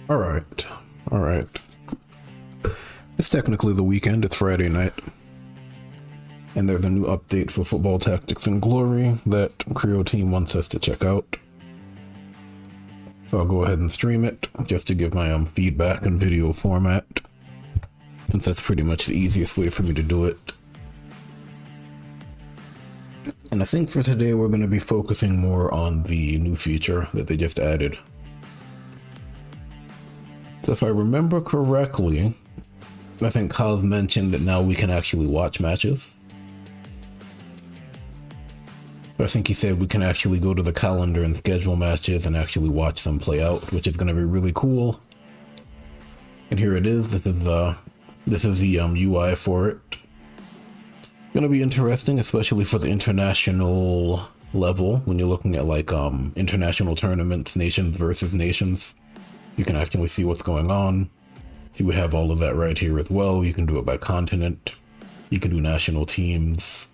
All right. All right. It's technically the weekend. It's Friday night. And there's a new update for Football Tactics and Glory that Creo Team wants us to check out. So I'll go ahead and stream it just to give my feedback in video format, since that's pretty much the easiest way for me to do it. And I think for today we're going to be focusing more on the new feature that they just added. So if I remember correctly, I think Kaz mentioned that now we can actually watch matches. I think he said we can actually go to the calendar and schedule matches and actually watch them play out, which is going to be really cool. And here it is. This is the UI for it. It's going to be interesting, especially for the international level. When you're looking at like international tournaments, nations versus nations, you can actually see what's going on. You would have all of that right here as well. You can do it by continent. You can do national teams.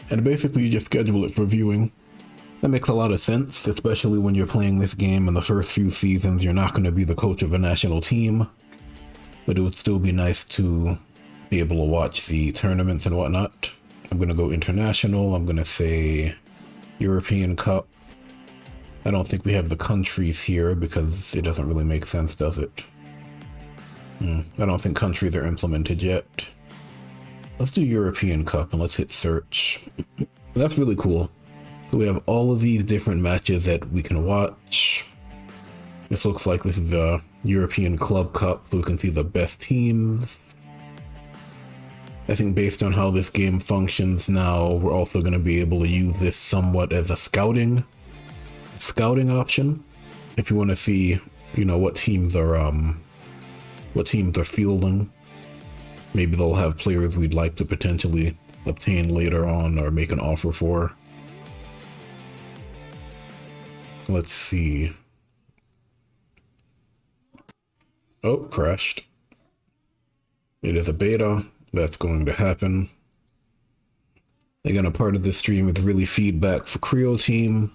And basically you just schedule it for viewing. That makes a lot of sense, especially when you're playing this game in the first few seasons. You're not going to be the coach of a national team, but it would still be nice to be able to watch the tournaments and whatnot. I'm going to go international. I'm going to say European Cup. I don't think we have the countries here because it doesn't really make sense, does it? I don't think countries are implemented yet. Let's do European Cup and let's hit search. That's really cool. So we have all of these different matches that we can watch. This looks like this is a European Club Cup, so we can see the best teams. I think based on how this game functions now, we're also going to be able to use this somewhat as a scouting option. If you want to see, what teams are fielding. Maybe they'll have players we'd like to potentially obtain later on or make an offer for. Let's see. Oh, crashed. It is a beta. That's going to happen. Again, a part of this stream is really feedback for Creo Team.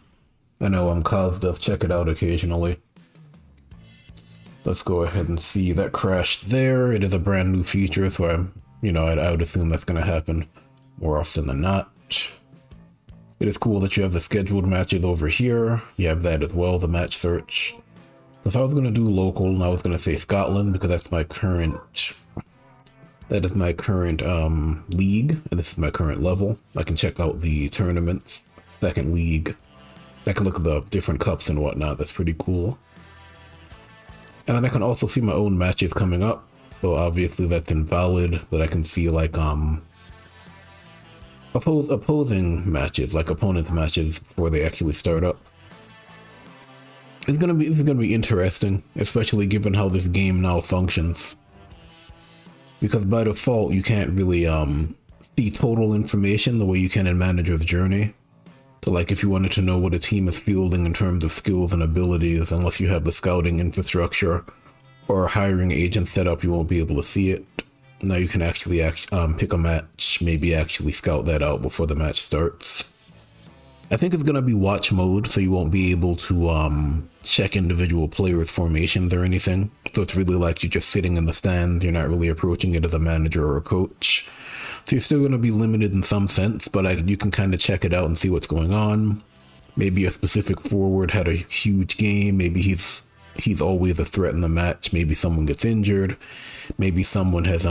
I know Kaz does check it out occasionally. Let's go ahead and see that crashed there. It is a brand new feature, so I would assume that's going to happen more often than not. It is cool that you have the scheduled matches over here. You have that as well, the match search. If I was going to do local, and I was going to say Scotland because that is my current league, and this is my current level. I can check out the tournaments, second league. I can look at the different cups and whatnot. That's pretty cool. And then I can also see my own matches coming up. So obviously that's invalid, but I can see like opposing matches, like opponents matches before they actually start up. This is gonna be interesting, especially given how this game now functions. Because by default you can't really see total information the way you can in Manager's Journey. So like if you wanted to know what a team is fielding in terms of skills and abilities, unless you have the scouting infrastructure or a hiring agent set up, you won't be able to see it. Now you can actually pick a match, maybe actually scout that out before the match starts. I think it's going to be watch mode, so you won't be able to check individual players' formations or anything. So it's really like you're just sitting in the stands, you're not really approaching it as a manager or a coach. So you're still going to be limited in some sense, but you can kind of check it out and see what's going on. Maybe a specific forward had a huge game. Maybe he's always a threat in the match. Maybe someone gets injured. Maybe someone has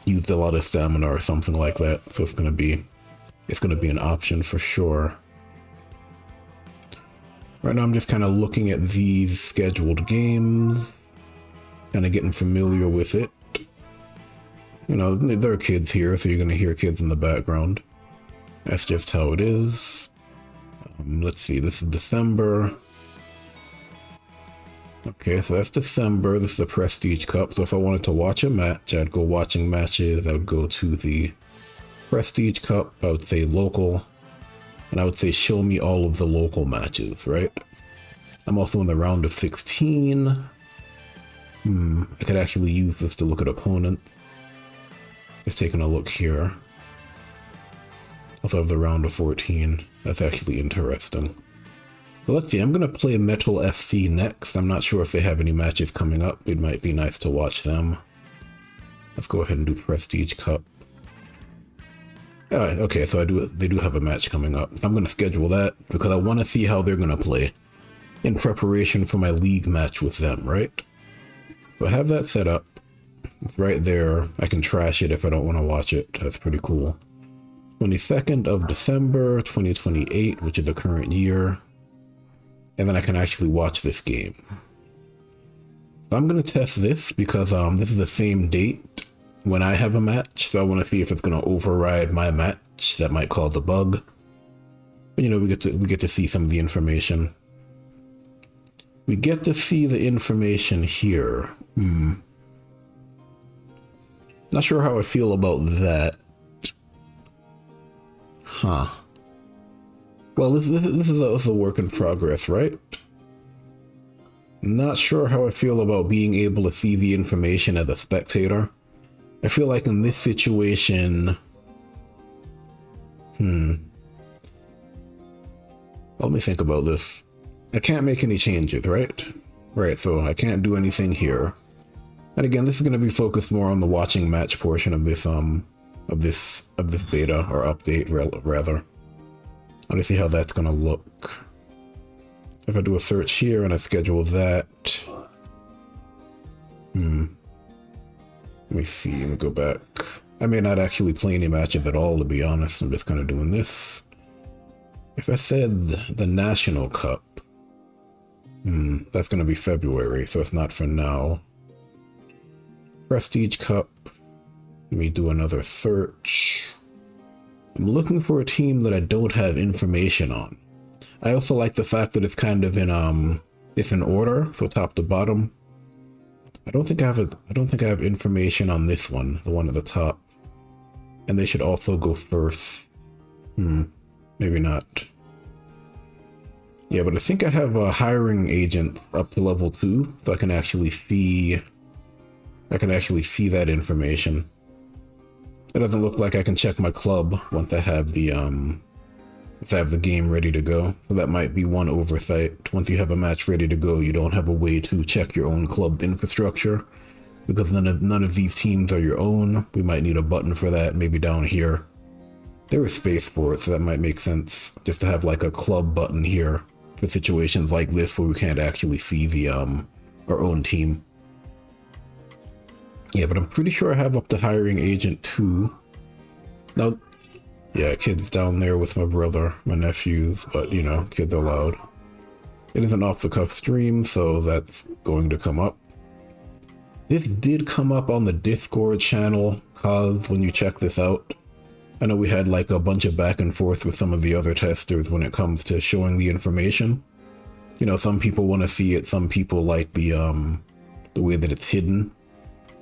used a lot of stamina or something like that. So it's going to be an option for sure. Right now I'm just kind of looking at these scheduled games, kind of getting familiar with it. There are kids here, so you're going to hear kids in the background. That's just how it is. Let's see, this is December. Okay, so that's December. This is the Prestige Cup. So if I wanted to watch a match, I'd go watching matches. I would go to the Prestige Cup. I would say local. And I would say show me all of the local matches, right? I'm also in the round of 16. I could actually use this to look at opponents. Just taking a look here. Also have the round of 14. That's actually interesting. So let's see, I'm going to play Metal FC next. I'm not sure if they have any matches coming up. It might be nice to watch them. Let's go ahead and do Prestige Cup. Alright, okay, so they do have a match coming up. I'm going to schedule that because I want to see how they're going to play in preparation for my league match with them, right? So I have that set up. It's right there. I can trash it if I don't want to watch it. That's pretty cool. 22nd of December, 2028, which is the current year. And then I can actually watch this game. So I'm going to test this because this is the same date when I have a match. So I want to see if it's going to override my match. That might cause a bug. But, you know, we get to see some of the information. We get to see the information here. Not sure how I feel about that. Huh. Well, this is a work in progress, right? Not sure how I feel about being able to see the information as a spectator. I feel like in this situation... Let me think about this. I can't make any changes, right? Right, so I can't do anything here. And again, this is going to be focused more on the watching match portion of this beta or update rather. I want to see how that's going to look. If I do a search here and I schedule that. Let me see, let me go back. I may not actually play any matches at all, to be honest. I'm just kind of doing this. If I said the National Cup, that's going to be February, so it's not for now. Prestige Cup. Let me do another search. I'm looking for a team that I don't have information on. I also like the fact that it's kind of in it's in order, so top to bottom. I don't think I have information on this one, the one at the top. And they should also go first. Maybe not. Yeah, but I think I have a hiring agent up to level 2, so I can actually see that information. It doesn't look like I can check my club once I have the game ready to go. So that might be one oversight. Once you have a match ready to go, you don't have a way to check your own club infrastructure because none of these teams are your own. We might need a button for that, maybe down here. There is space for it, so that might make sense just to have like a club button here for situations like this where we can't actually see the our own team. Yeah, but I'm pretty sure I have up to hiring agent 2. Now, yeah, kids down there with my brother, my nephews, but you know, kids are loud. It is an off-the-cuff stream, so that's going to come up. This did come up on the Discord channel, cause when you check this out. I know we had like a bunch of back and forth with some of the other testers when it comes to showing the information. You know, some people want to see it, some people like the way that it's hidden.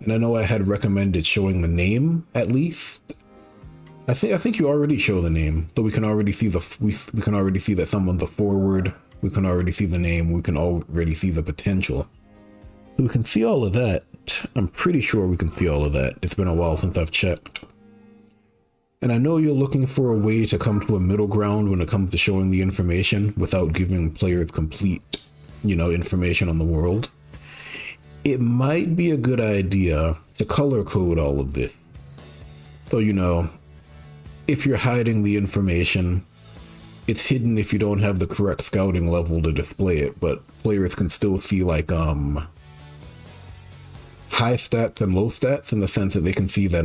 And I know I had recommended showing the name at least. I think you already show the name, so we can already see we can already see that someone's a forward. We can already see the name. We can already see the potential. So we can see all of that. I'm pretty sure we can see all of that. It's been a while since I've checked. And I know you're looking for a way to come to a middle ground when it comes to showing the information without giving players complete, you know, information on the world. It might be a good idea to color code all of this. So, you know, if you're hiding the information, it's hidden if you don't have the correct scouting level to display it, but players can still see like high stats and low stats in the sense that they can see that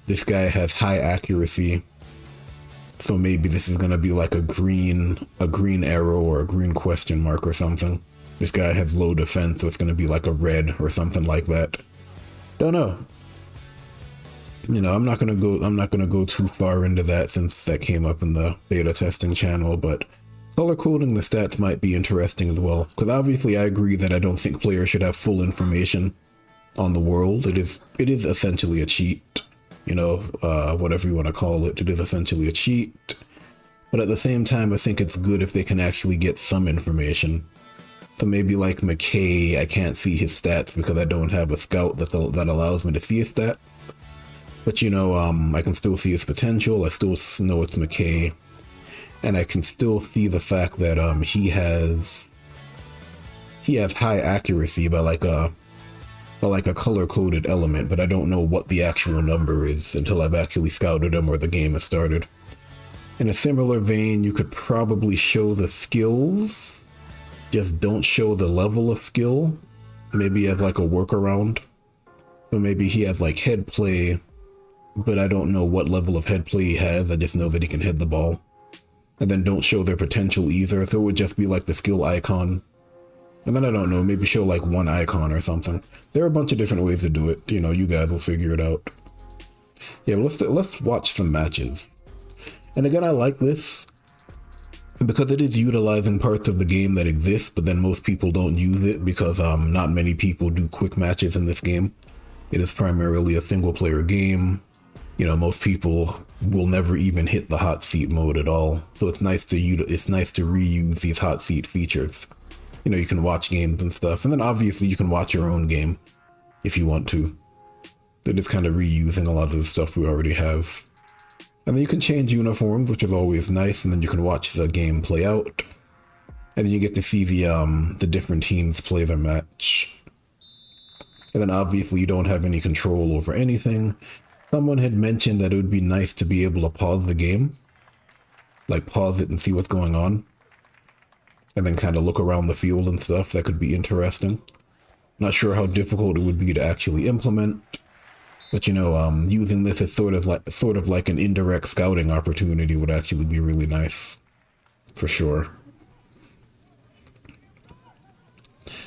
this guy has high accuracy. So maybe this is gonna be like a green arrow or a green question mark or something. This guy has low defense, so it's gonna be like a red or something like that. Don't know. You know, I'm not gonna go too far into that since that came up in the beta testing channel, but color coding the stats might be interesting as well. Because obviously I agree that I don't think players should have full information on the world. It is essentially a cheat. You know, whatever you want to call it, it is essentially a cheat. But at the same time, I think it's good if they can actually get some information. So maybe like McKay, I can't see his stats because I don't have a scout that allows me to see his stats. But you know, I can still see his potential. I still know it's McKay. and I can still see the fact that he has high accuracy by like a color coded element, but I don't know what the actual number is until I've actually scouted him or the game has started. In a similar vein, you could probably show the skills, just don't show the level of skill, maybe as like a workaround. So maybe he has like head play, but I don't know what level of head play he has, I just know that he can head the ball. And then don't show their potential either, so it would just be like the skill icon. And then I don't know, maybe show like one icon or something. There are a bunch of different ways to do it, you know, you guys will figure it out. Yeah, let's watch some matches. And again, I like this because it is utilizing parts of the game that exist, but then most people don't use it because not many people do quick matches in this game. It is primarily a single player game. You know, most people will never even hit the hot seat mode at all. So it's nice to reuse these hot seat features. You know, you can watch games and stuff, and then obviously you can watch your own game if you want to. They're just kind of reusing a lot of the stuff we already have. And then you can change uniforms, which is always nice, and then you can watch the game play out. And then you get to see the different teams play their match. And then obviously you don't have any control over anything. Someone had mentioned that it would be nice to be able to pause the game. Like pause it and see what's going on. And then kind of look around the field and stuff. That could be interesting. Not sure how difficult it would be to actually implement. But you know, using this as sort of like an indirect scouting opportunity would actually be really nice, for sure.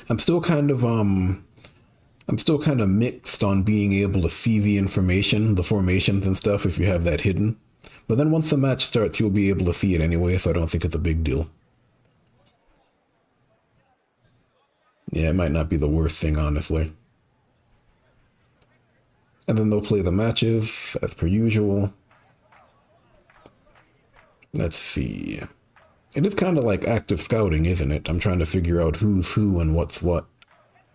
I'm still kind of mixed on being able to see the information, the formations and stuff if you have that hidden. But then once the match starts, you'll be able to see it anyway, so I don't think it's a big deal. Yeah, it might not be the worst thing, honestly. And then they'll play the matches, as per usual. Let's see. It is kind of like active scouting, isn't it? I'm trying to figure out who's who and what's what.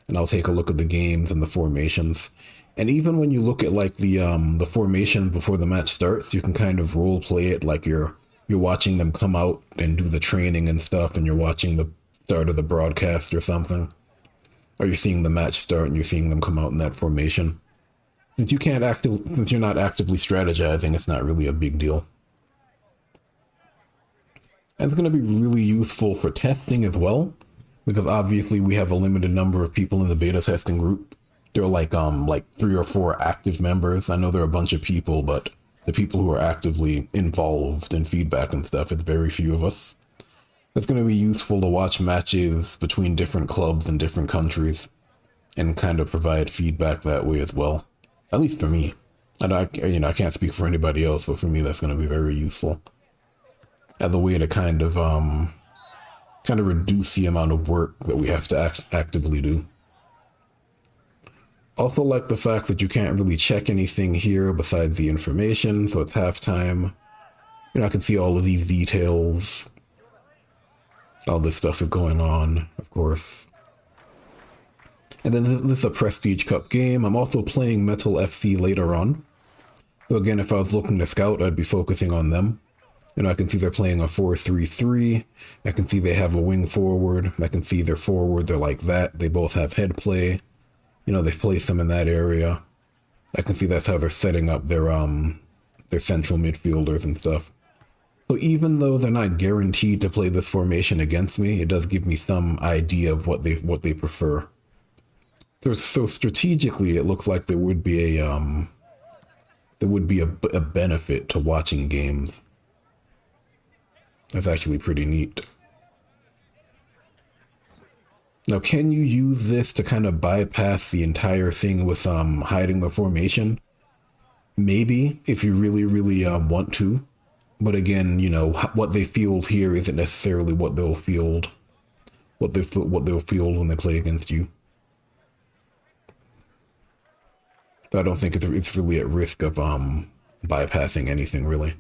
And I'll take a look at the games and the formations. And even when you look at like the formation before the match starts, you can kind of role play it like you're watching them come out and do the training and stuff, and you're watching the start of the broadcast or something. Or you're seeing the match start and you're seeing them come out in that formation. Since you're not actively strategizing, it's not really a big deal. And it's going to be really useful for testing as well, because obviously we have a limited number of people in the beta testing group. There are like 3 or 4 active members. I know there are a bunch of people, but the people who are actively involved in feedback and stuff, it's very few of us. It's going to be useful to watch matches between different clubs in different countries and kind of provide feedback that way as well. At least for me. And I can't speak for anybody else, but for me that's going to be very useful. As a way to kind of reduce the amount of work that we have to actively do. Also like the fact that you can't really check anything here besides the information, so it's halftime. You know, I can see all of these details. All this stuff is going on, of course. And then this is a Prestige Cup game. I'm also playing Metal FC later on. So again, if I was looking to scout, I'd be focusing on them. You know, I can see they're playing a 4-3-3. I can see they have a wing forward. I can see their forward, they're like that. They both have head play. You know, they place them in that area. I can see that's how they're setting up their central midfielders and stuff. So even though they're not guaranteed to play this formation against me, it does give me some idea of what they prefer. So strategically, it looks like there would be a benefit to watching games. That's actually pretty neat. Now, can you use this to kind of bypass the entire thing with hiding the formation? Maybe, if you really, really want to. But again, you know, what they field here isn't necessarily what they'll field. What they'll field when they play against you. So I don't think it's really at risk of bypassing anything, really.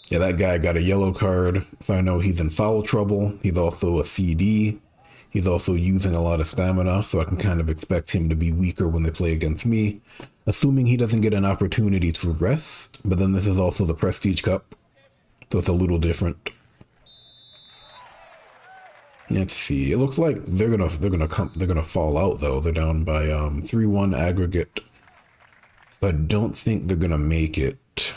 Yeah, that guy got a yellow card, so I know he's in foul trouble. He's also a CD. He's also using a lot of stamina, so I can kind of expect him to be weaker when they play against me. assuming he doesn't get an opportunity to rest. But then this is also the Prestige Cup, so it's a little different. Let's see. It looks like they're gonna fall out though. They're down by 3-1 aggregate. But I don't think they're gonna make it.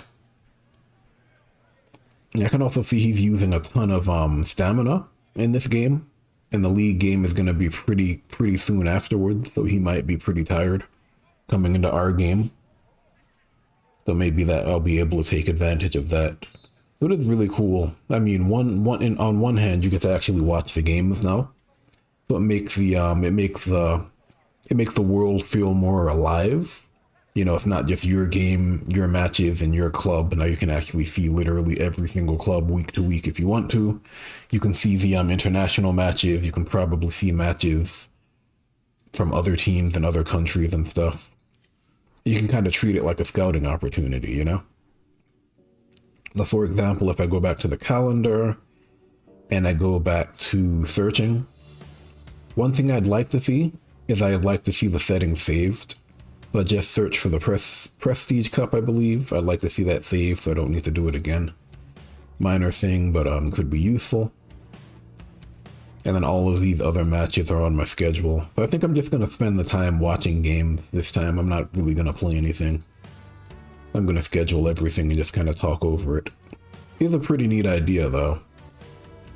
Yeah, I can also see he's using a ton of stamina in this game, and the league game is gonna be pretty soon afterwards, so he might be pretty tired coming into our game. So maybe that I'll be able to take advantage of that. So it is really cool. I mean, on one hand, you get to actually watch the games now, so it makes the world feel more alive. You know, it's not just your game, your matches, and your club. Now you can actually see literally every single club week to week if you want to. You can see the international matches. You can probably see matches from other teams and other countries and stuff. You can kind of treat it like a scouting opportunity, you know? So for example, if I go back to the calendar and I go back to searching, one thing I'd like to see is I'd like to see the settings saved. So I just search for the Prestige Cup, I believe. I'd like to see that saved so I don't need to do it again. Minor thing, but could be useful. And then all of these other matches are on my schedule. So I think I'm just going to spend the time watching games this time. I'm not really going to play anything. I'm going to schedule everything and just kind of talk over it. It's a pretty neat idea, though.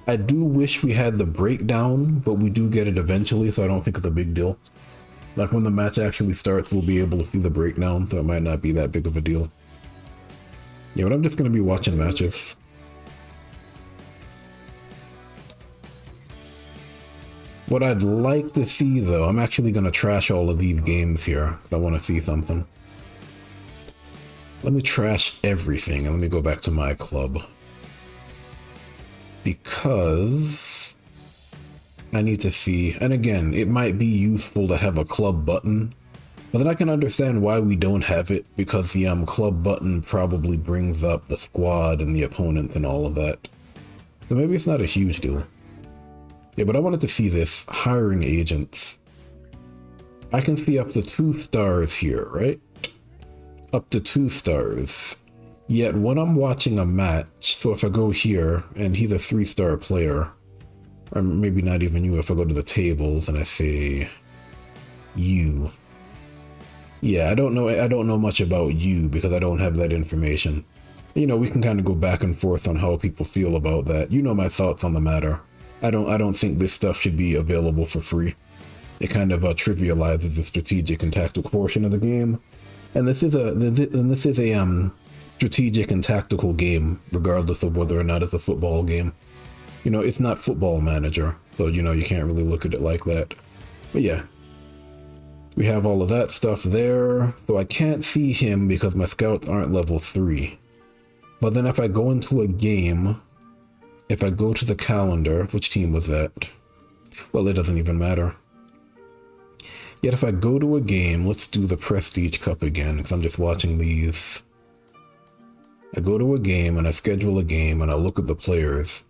I do wish we had the breakdown, but we do get it eventually, so I don't think it's a big deal. Like when the match actually starts, we'll be able to see the breakdown, so it might not be that big of a deal. Yeah, but I'm just going to be watching matches. What I'd like to see, though, I'm actually going to trash all of these games here, because I want to see something. Let me trash everything, and let me go back to my club. Because I need to see, and again, it might be useful to have a club button, but then I can understand why we don't have it, because the club button probably brings up the squad and the opponents and all of that. So maybe it's not a huge deal. Yeah, but I wanted to see this. Hiring agents. I can see up to 2 stars here, right? Up to 2 stars. Yet when I'm watching a match, so if I go here, and he's a 3-star player, or maybe not even you, if I go to the tables and I say you. Yeah, I don't know much about you because I don't have that information. You know, we can kind of go back and forth on how people feel about that. You know my thoughts on the matter. I don't think this stuff should be available for free. It kind of trivializes the strategic and tactical portion of the game. And this is a strategic and tactical game, regardless of whether or not it's a football game. You know, it's not Football Manager, so you know you can't really look at it like that. But yeah, we have all of that stuff there. So I can't see him because my scouts aren't level 3. But then if I go into a game, if I go to the calendar, which team was that? Well, it doesn't even matter. Yet if I go to a game, let's do the Prestige Cup again, because I'm just watching these. I go to a game and I schedule a game and I look at the players.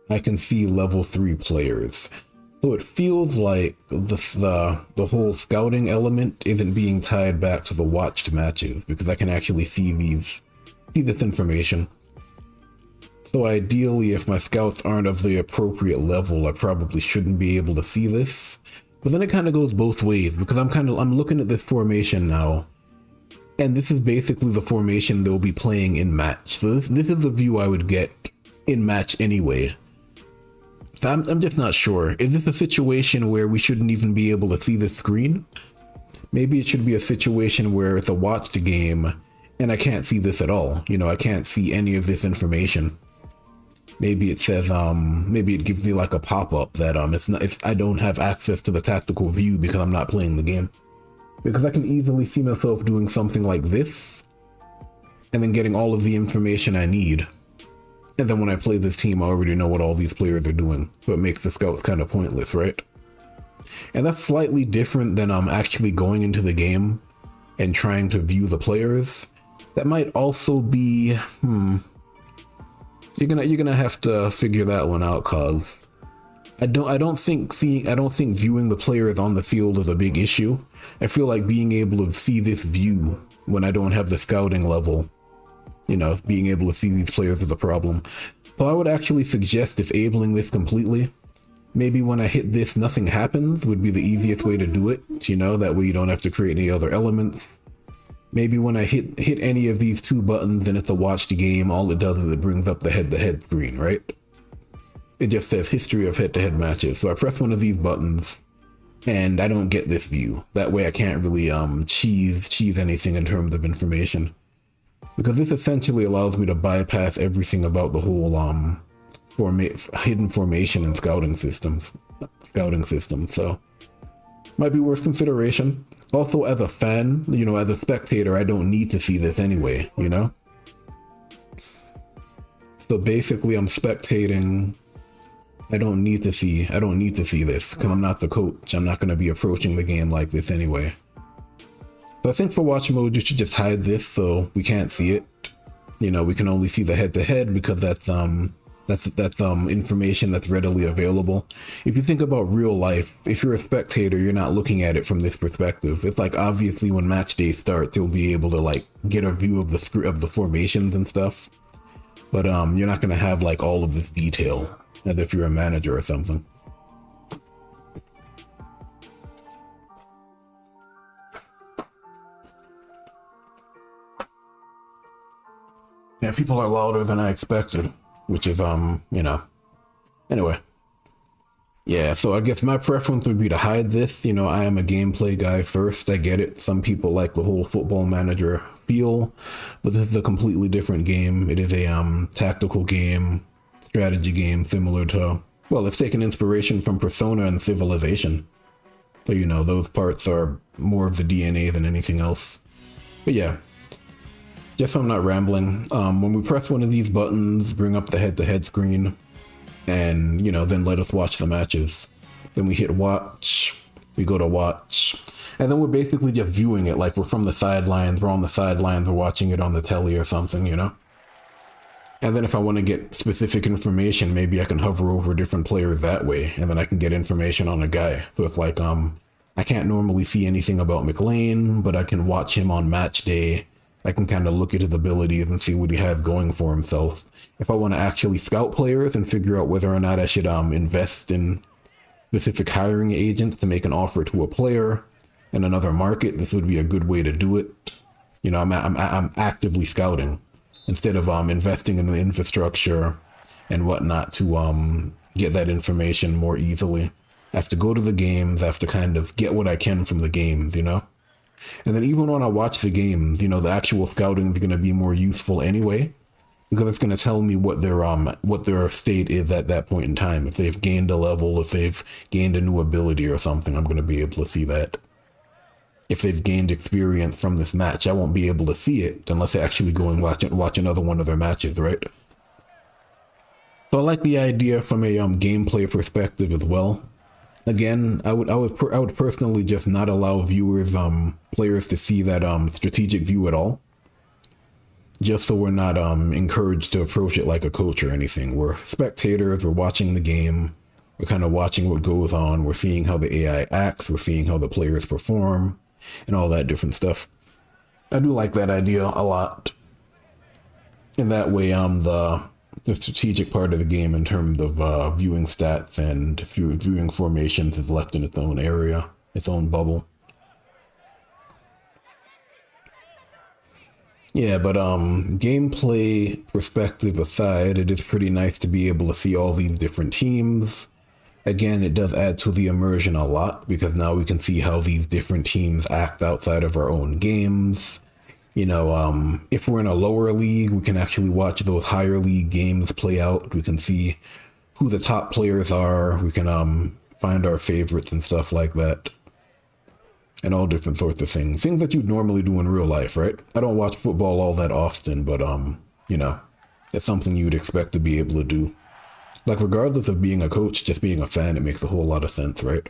I can see level 3 players. So it feels like the whole scouting element isn't being tied back to the watched matches, because I can actually see this information. So ideally, if my scouts aren't of the appropriate level, I probably shouldn't be able to see this. But then it kind of goes both ways, because I'm looking at this formation now, and this is basically the formation they'll be playing in match. So this is the view I would get in match anyway. So I'm just not sure. Is this a situation where we shouldn't even be able to see the screen? Maybe it should be a situation where it's a watched game and I can't see this at all. You know, I can't see any of this information. Maybe it says, maybe it gives me like a pop-up that I don't have access to the tactical view because I'm not playing the game. Because I can easily see myself doing something like this and then getting all of the information I need. And then when I play this team, I already know what all these players are doing. So it makes the scouts kind of pointless, right? And that's slightly different than actually going into the game and trying to view the players. That might also be, You're gonna have to figure that one out, cause I don't think viewing the players on the field is a big issue. I feel like being able to see this view when I don't have the scouting level, you know, being able to see these players is a problem. So I would actually suggest disabling this completely. Maybe when I hit this, nothing happens would be the easiest way to do it, you know, that way you don't have to create any other elements. Maybe when I hit any of these two buttons and it's a watch the game, all it does is it brings up the head-to-head screen, right? It just says history of head-to-head matches. So I press one of these buttons and I don't get this view. That way I can't really cheese anything in terms of information. Because this essentially allows me to bypass everything about the whole hidden formation and scouting system. So might be worth consideration. Also, as a fan, you know, as a spectator, I don't need to see this anyway, you know? So basically I'm spectating. I don't need to see this because I'm not the coach. I'm not going to be approaching the game like this anyway. So I think for watch mode, you should just hide this so we can't see it. You know, we can only see the head-to-head because that's information that's readily available. If you think about real life, if you're a spectator, you're not looking at it from this perspective. It's like obviously when match day starts, you'll be able to like get a view of the formations and stuff. But you're not gonna have like all of this detail as if you're a manager or something. Yeah, people are louder than I expected, which is, you know, anyway. Yeah, so I guess my preference would be to hide this. You know, I am a gameplay guy first. I get it. Some people like the whole Football Manager feel, but this is a completely different game. It is a tactical game, strategy game, similar to, well, it's taken inspiration from Persona and Civilization. So, you know, those parts are more of the DNA than anything else. But yeah. Just so I'm not rambling, when we press one of these buttons, bring up the head-to-head screen, and, you know, then let us watch the matches. Then we hit watch, we go to watch, and then we're basically just viewing it like we're from the sidelines, we're on the sidelines, we're watching it on the telly or something, you know? And then if I want to get specific information, maybe I can hover over different players that way, and then I can get information on a guy. So it's like, I can't normally see anything about McLean, but I can watch him on match day. I can kind of look at his abilities and see what he has going for himself. If I want to actually scout players and figure out whether or not I should invest in specific hiring agents to make an offer to a player in another market, this would be a good way to do it. You know, I'm actively scouting instead of investing in the infrastructure and whatnot to get that information more easily. I have to go to the games. I have to kind of get what I can from the games, you know? And then even when I watch the game, you know, the actual scouting is going to be more useful anyway, because it's going to tell me what their state is at that point in time. If they've gained a level, if they've gained a new ability or something, I'm going to be able to see that. If they've gained experience from this match, I won't be able to see it unless I actually go and watch another one of their matches, right? So I like the idea from a gameplay perspective as well. Again, I would personally just not allow viewers, players to see that strategic view at all. Just so we're not encouraged to approach it like a coach or anything. We're spectators, we're watching the game, we're kind of watching what goes on, we're seeing how the AI acts, we're seeing how the players perform, and all that different stuff. I do like that idea a lot. In that way, the strategic part of the game in terms of viewing stats and viewing formations is left in its own area, its own bubble. Yeah, but gameplay perspective aside, it is pretty nice to be able to see all these different teams. Again, it does add to the immersion a lot because now we can see how these different teams act outside of our own games. You know, if we're in a lower league, we can actually watch those higher league games play out. We can see who the top players are. We can find our favorites and stuff like that. And all different sorts of things. Things that you'd normally do in real life, right? I don't watch football all that often, but, you know, it's something you'd expect to be able to do. Like, regardless of being a coach, just being a fan, it makes a whole lot of sense, right?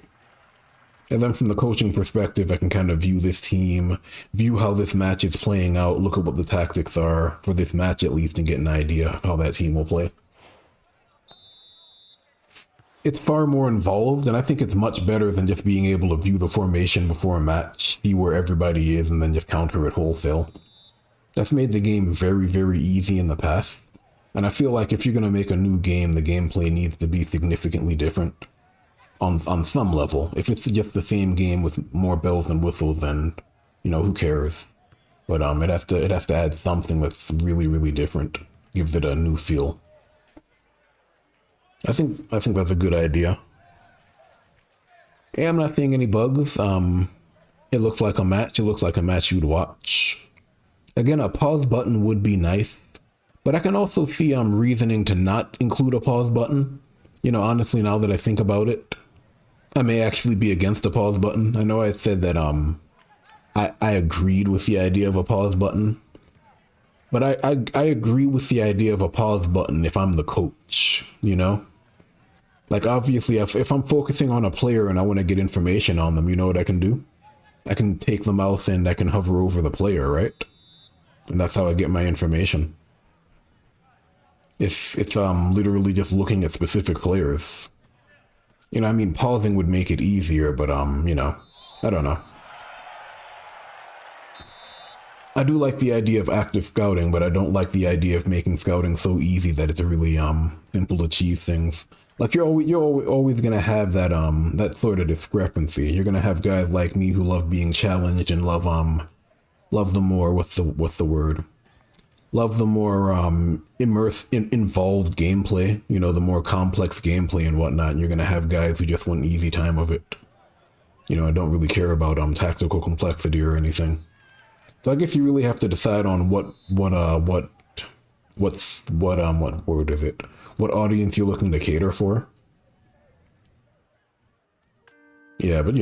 And then from the coaching perspective, I can kind of view this team, view how this match is playing out, look at what the tactics are for this match at least, and get an idea of how that team will play. it's far more involved, and I think it's much better than just being able to view the formation before a match, see where everybody is, and then just counter it wholesale. That's made the game very, very easy in the past, and I feel like if you're going to make a new game, the gameplay needs to be significantly different on some level. If it's just the same game with more bells and whistles, then, who cares? But it has to add something that's really, really different, gives it a new feel. I think that's a good idea. Yeah, I'm not seeing any bugs. It looks like a match. It looks like a match you'd watch. Again, a pause button would be nice, but I can also see reasoning to not include a pause button. Honestly, now that I think about it, I may actually be against a pause button. I know I said that I agreed with the idea of a pause button, but I agree with the idea of a pause button if I'm the coach. Like, obviously, if I'm focusing on a player and I want to get information on them, you know what I can do? I can take the mouse and I can hover over the player, right? And that's how I get my information. It's literally just looking at specific players. Pausing would make it easier, but I don't know. I do like the idea of active scouting, but I don't like the idea of making scouting so easy that it's really simple to achieve things. Like, you're always gonna have that sort of discrepancy. You're gonna have guys like me who love being challenged and love the more, what's the word? Love the more involved gameplay. The more complex gameplay and whatnot. And you're gonna have guys who just want an easy time of it. I don't really care about tactical complexity or anything. So I guess you really have to decide on what word is it? What audience you're looking to cater for. Yeah, but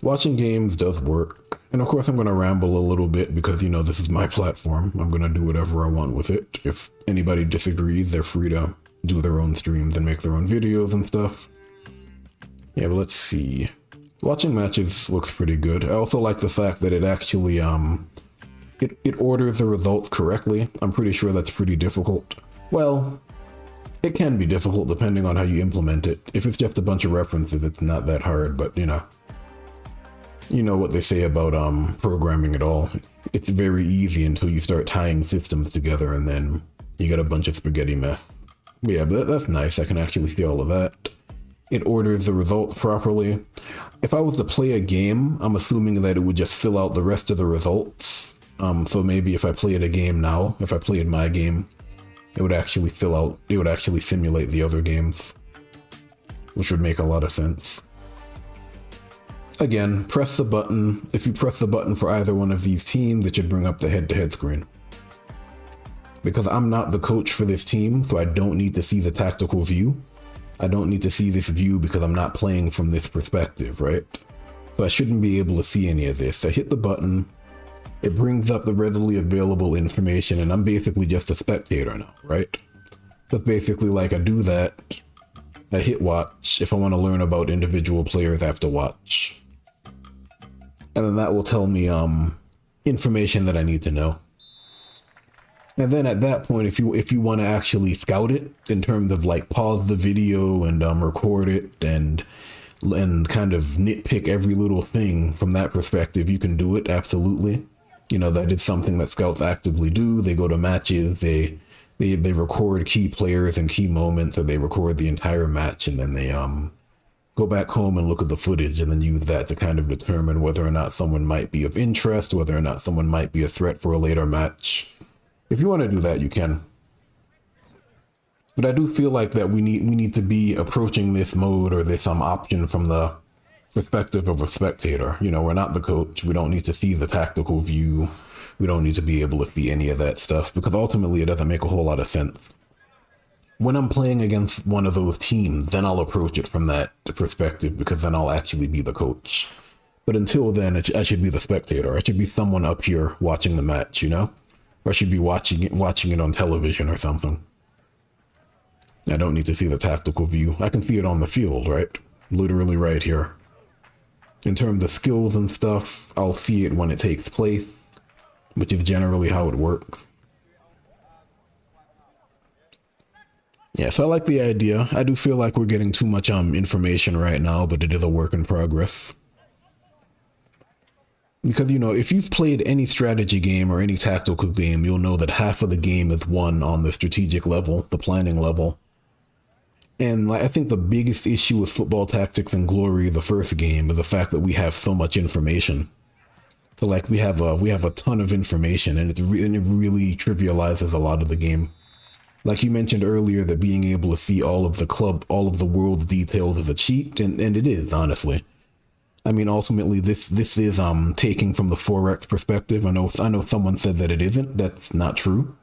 watching games does work. And of course I'm going to ramble a little bit because this is my platform. I'm going to do whatever I want with it. If anybody disagrees, they're free to do their own streams and make their own videos and stuff. Yeah, but let's see. Watching matches looks pretty good. I also like the fact that it actually it orders the results correctly. I'm pretty sure that's pretty difficult. Well, it can be difficult depending on how you implement it. If it's just a bunch of references, it's not that hard, but you know what they say about programming at all. It's very easy until you start tying systems together and then you get a bunch of spaghetti mess. But yeah, but that's nice. I can actually see all of that. It orders the results properly. If I was to play a game, I'm assuming that it would just fill out the rest of the results. So maybe if I played a game now, if I played my game, it would actually simulate the other games, which would make a lot of sense. Again, press the button. If you press the button for either one of these teams, it should bring up the head-to-head screen. Because I'm not the coach for this team, so I don't need to see the tactical view. I don't need to see this view because I'm not playing from this perspective, right? So I shouldn't be able to see any of this. I hit the button, it brings up the readily available information, and I'm basically just a spectator now, right? So it's basically like I do that, I hit watch. If I want to learn about individual players, I have to watch. And then that will tell me information that I need to know. And then at that point, if you want to actually scout it in terms of like pause the video and record it and kind of nitpick every little thing from that perspective, you can do it, absolutely. That is something that scouts actively do. They go to matches, they record key players and key moments, or they record the entire match, and then they go back home and look at the footage and then use that to kind of determine whether or not someone might be of interest, whether or not someone might be a threat for a later match. If you want to do that, you can. But I do feel like that we need to be approaching this mode or this option from the perspective of a spectator. We're not the coach. We don't need to see the tactical view. We don't need to be able to see any of that stuff because ultimately it doesn't make a whole lot of sense. When I'm playing against one of those teams, then I'll approach it from that perspective because then I'll actually be the coach. But until then, I should be the spectator. I should be someone up here watching the match, Or I should be watching it on television or something. I don't need to see the tactical view. I can see it on the field, right? Literally right here. In terms of skills and stuff, I'll see it when it takes place, which is generally how it works. Yeah, so I like the idea. I do feel like we're getting too much information right now, but it is a work in progress. Because, you know, if you've played any strategy game or any tactical game, you'll know that half of the game is won on the strategic level, the planning level. And I think the biggest issue with Football Tactics and Glory, the first game, is the fact that we have so much information. So like we have a ton of information, and and it really trivializes a lot of the game. Like you mentioned earlier, that being able to see all of the world's details is a cheat, and it is, honestly. I mean, ultimately, this is taking from the Forex perspective. I know someone said that it isn't. That's not true.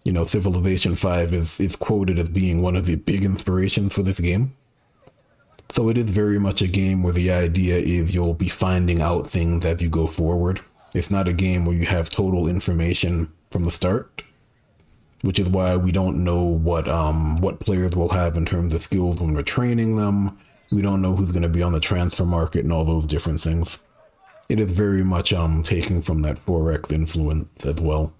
You know, Civilization 5 is quoted as being one of the big inspirations for this game. So it is very much a game where the idea is you'll be finding out things as you go forward. It's not a game where you have total information from the start, which is why we don't know what players will have in terms of skills when we're training them. We don't know who's going to be on the transfer market and all those different things. It is very much taking from that Forex influence as well.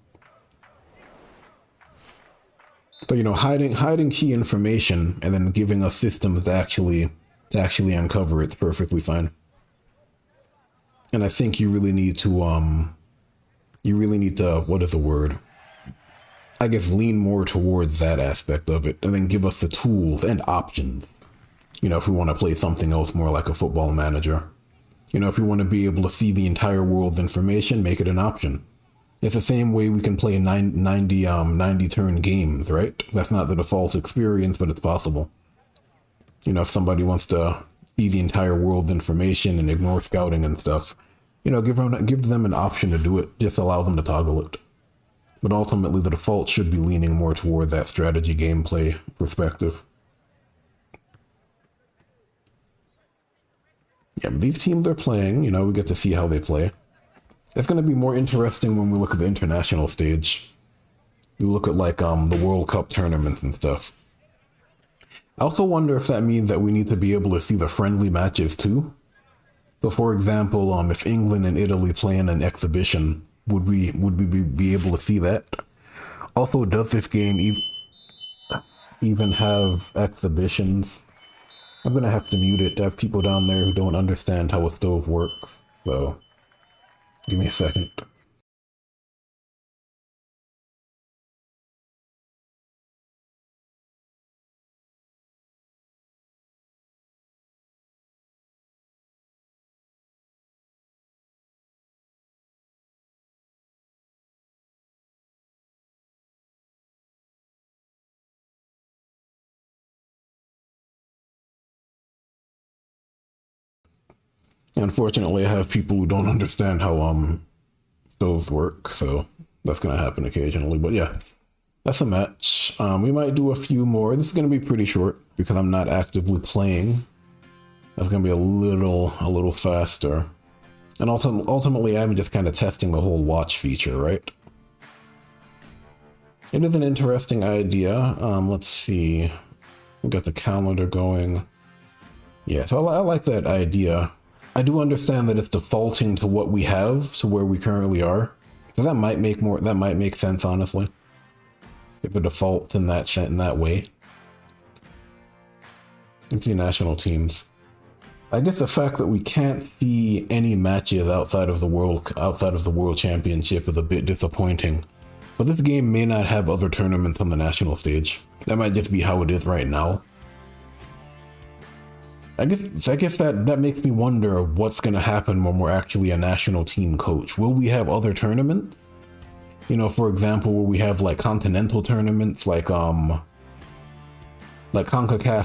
So, you know, hiding key information and then giving us systems to actually uncover it's perfectly fine. And I think you really need to what is the word? I guess lean more towards that aspect of it, and then give us the tools and options. You know, if we want to play something else more like a football manager. You know, if we want to be able to see the entire world's information, make it an option. It's the same way we can play 90 turn games, right? That's not the default experience, but it's possible. You know, if somebody wants to see the entire world's information and ignore scouting and stuff, you know, give them an option to do it. Just allow them to toggle it. But ultimately, the default should be leaning more toward that strategy gameplay perspective. Yeah, but these teams are playing, you know, we get to see how they play. It's going to be more interesting when we look at the international stage. We look at like the World Cup tournaments and stuff. I also wonder if that means that we need to be able to see the friendly matches too. So for example, if England and Italy play in an exhibition, would we be able to see that? Also, does this game even have exhibitions? I'm gonna have to mute it. I have people down there who don't understand how a stove works, so give me a second. Unfortunately, I have people who don't understand how stoves work, so that's gonna happen occasionally. But yeah, that's a match. We might do a few more. This is gonna be pretty short because I'm not actively playing. That's gonna be a little faster. And ultimately, I'm just kind of testing the whole watch feature, right? It is an interesting idea. Let's see. We got the calendar going. Yeah, so I like that idea. I do understand that it's defaulting to what we have, so where we currently are. So that might make sense, honestly. If it defaults in that way. Into national teams. I guess the fact that we can't see any matches outside of the World Championship is a bit disappointing. But this game may not have other tournaments on the national stage. That might just be how it is right now. I guess that makes me wonder what's gonna happen when we're actually a national team coach. Will we have other tournaments? You know, for example, will we have like continental tournaments, like CONCACAF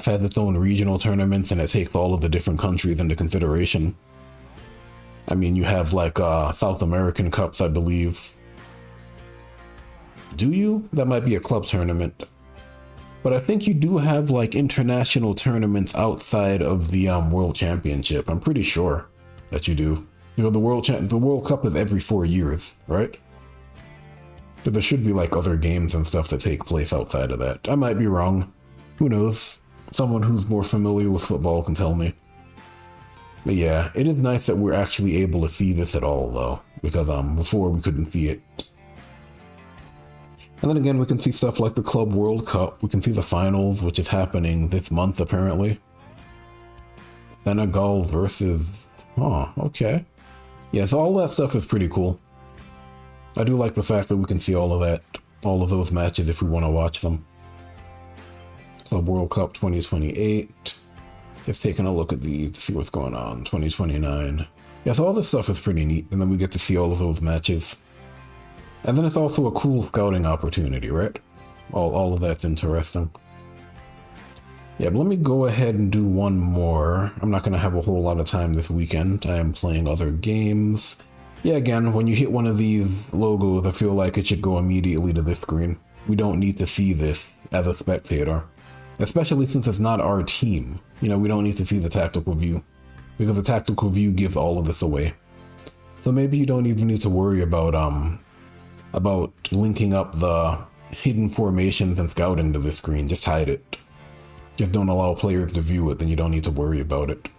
has its own regional tournaments and it takes all of the different countries into consideration. I mean, you have like South American Cups, I believe. Do you? That might be a club tournament. But I think you do have like international tournaments outside of the World Championship. I'm pretty sure that you do. You know, the World Cup is every 4 years, right? But there should be like other games and stuff that take place outside of that. I might be wrong. Who knows? Someone who's more familiar with football can tell me. But yeah, it is nice that we're actually able to see this at all, though, because before we couldn't see it. And then again, we can see stuff like the Club World Cup. We can see the finals, which is happening this month apparently. Senegal versus... Oh, okay. Yeah, so all that stuff is pretty cool. I do like the fact that we can see all of that, all of those matches if we want to watch them. Club World Cup 2028. Just taking a look at these to see what's going on. 2029. Yeah, so all this stuff is pretty neat, and then we get to see all of those matches. And then it's also a cool scouting opportunity, right? All of that's interesting. Yeah, but let me go ahead and do one more. I'm not going to have a whole lot of time this weekend. I am playing other games. Yeah, again, when you hit one of these logos, I feel like it should go immediately to this screen. We don't need to see this as a spectator. Especially since it's not our team. You know, we don't need to see the tactical view. Because the tactical view gives all of this away. So maybe you don't even need to worry about linking up the hidden formations and scouting to this screen. Just hide it. Just don't allow players to view it, then you don't need to worry about it.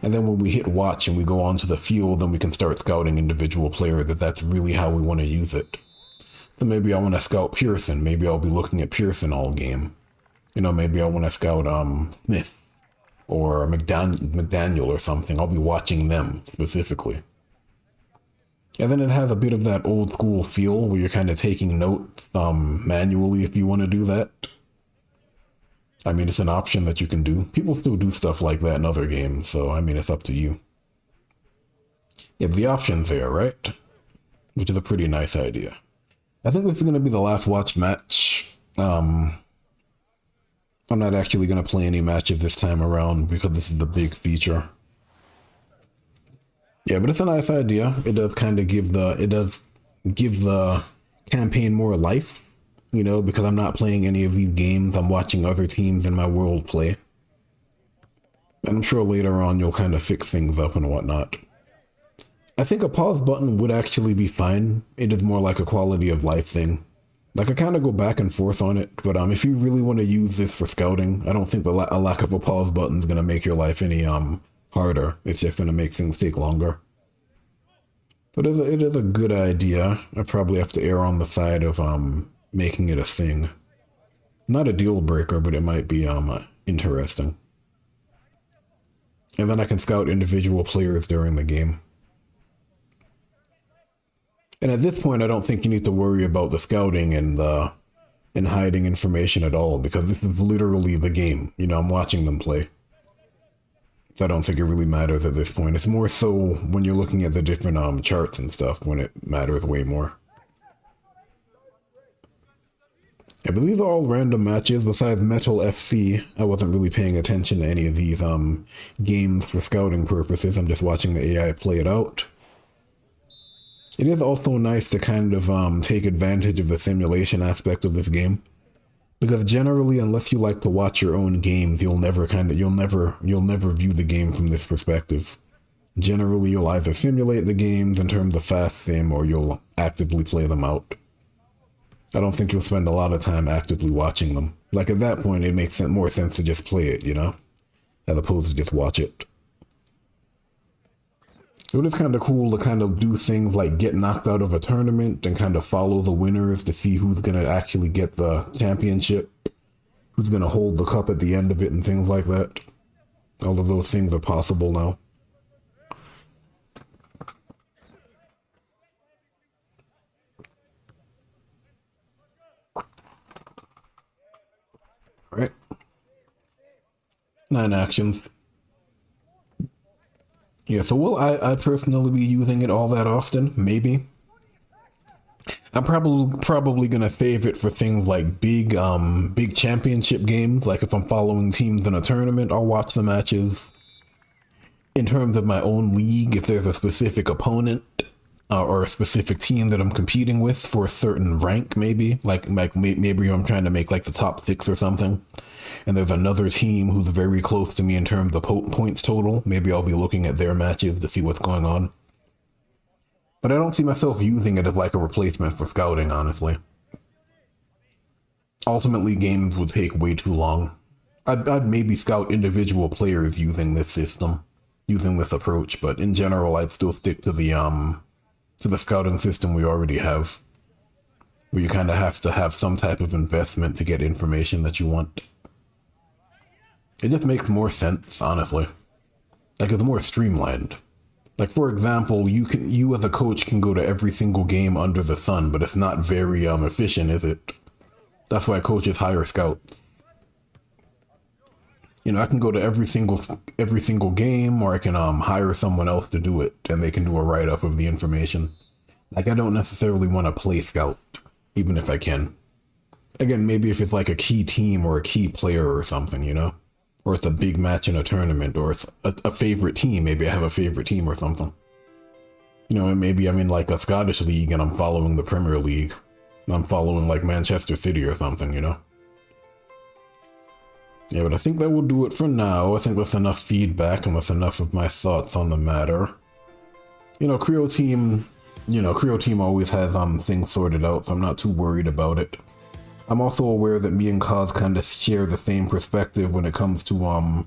And then when we hit watch and we go onto the field, then we can start scouting individual players if that's really how we want to use it. So maybe I want to scout Pearson. Maybe I'll be looking at Pearson all game. You know, maybe I want to scout Smith or McDaniel or something. I'll be watching them specifically. And then it has a bit of that old school feel where you're kind of taking notes manually if you want to do that. I mean, it's an option that you can do. People still do stuff like that in other games, so I mean, it's up to you. Yeah, the option's there, right? Which is a pretty nice idea. I think this is going to be the last watched match. I'm not actually going to play any matches this time around because this is the big feature. Yeah, but it's a nice idea. It does kind of give the campaign more life. You know, because I'm not playing any of these games, I'm watching other teams in my world play. And I'm sure later on you'll kind of fix things up and whatnot. I think a pause button would actually be fine. It is more like a quality of life thing. Like, I kind of go back and forth on it, but if you really want to use this for scouting, I don't think a lack of a pause button is going to make your life any harder. It's just going to make things take longer. But it is a good idea. I probably have to err on the side of making it a thing. Not a deal breaker, but it might be interesting. And then I can scout individual players during the game. And at this point, I don't think you need to worry about the scouting and hiding information at all, because this is literally the game. You know, I'm watching them play. So I don't think it really matters at this point. It's more so when you're looking at the different charts and stuff when it matters way more. I believe they're all random matches besides Metal FC. I wasn't really paying attention to any of these games for scouting purposes. I'm just watching the AI play it out. It is also nice to kind of take advantage of the simulation aspect of this game. Because generally, unless you like to watch your own games, you'll never view the game from this perspective. Generally, you'll either simulate the games in terms of fast sim or you'll actively play them out. I don't think you'll spend a lot of time actively watching them. Like, at that point, it makes more sense to just play it, you know? As opposed to just watch it. It is kind of cool to kind of do things like get knocked out of a tournament and kind of follow the winners to see who's going to actually get the championship, who's going to hold the cup at the end of it and things like that. All of those things are possible now. Right. 9 actions. Yeah, so will I personally be using it all that often? Maybe. I'm probably gonna save it for things like big championship games. Like if I'm following teams in a tournament, I'll watch the matches. In terms of my own league, if there's a specific opponent or a specific team that I'm competing with for a certain rank, maybe maybe I'm trying to make like the top 6 or something, and there's another team who's very close to me in terms of points total, maybe I'll be looking at their matches to see what's going on. But I don't see myself using it as like a replacement for scouting, honestly. Ultimately, games would take way too long. I'd maybe scout individual players using this system, using this approach, but in general, I'd still stick to the scouting system we already have. where you kind of have to have some type of investment to get information that you want. It just makes more sense, honestly. Like, it's more streamlined. Like, for example, you as a coach can go to every single game under the sun, but it's not very efficient, is it? That's why coaches hire scouts. You know, I can go to every single game, or I can hire someone else to do it, and they can do a write-up of the information. Like, I don't necessarily want to play scout, even if I can. Again, maybe if it's like a key team or a key player or something, you know? Or it's a big match in a tournament, or it's a favorite team. Maybe I have a favorite team or something. You know, and maybe I'm in like a Scottish league and I'm following the Premier League. And I'm following like Manchester City or something, you know? Yeah, but I think that will do it for now. I think that's enough feedback and that's enough of my thoughts on the matter. You know, Creo Team always has things sorted out, so I'm not too worried about it. I'm also aware that me and Cause kind of share the same perspective when it comes to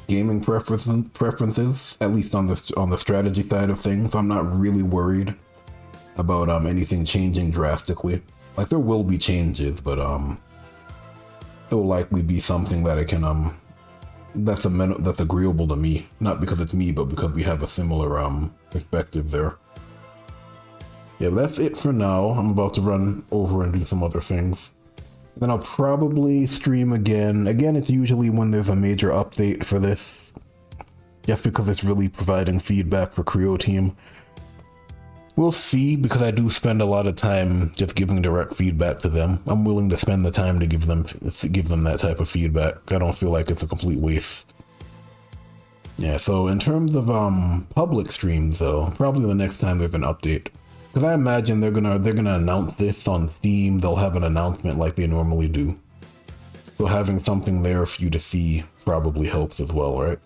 gaming preferences, at least on the strategy side of things. So I'm not really worried about anything changing drastically. Like, there will be changes, but it will likely be something that I can that's agreeable to me. Not because it's me, but because we have a similar perspective there. Yeah, but that's it for now. I'm about to run over and do some other things. Then I'll probably stream again. Again, it's usually when there's a major update for this. Just because it's really providing feedback for Creo Team. We'll see, because I do spend a lot of time just giving direct feedback to them. I'm willing to spend the time to give them that type of feedback. I don't feel like it's a complete waste. Yeah, so in terms of public streams though, probably the next time there's an update. Because I imagine they're gonna announce this on Steam. They'll have an announcement like they normally do. So having something there for you to see probably helps as well, right?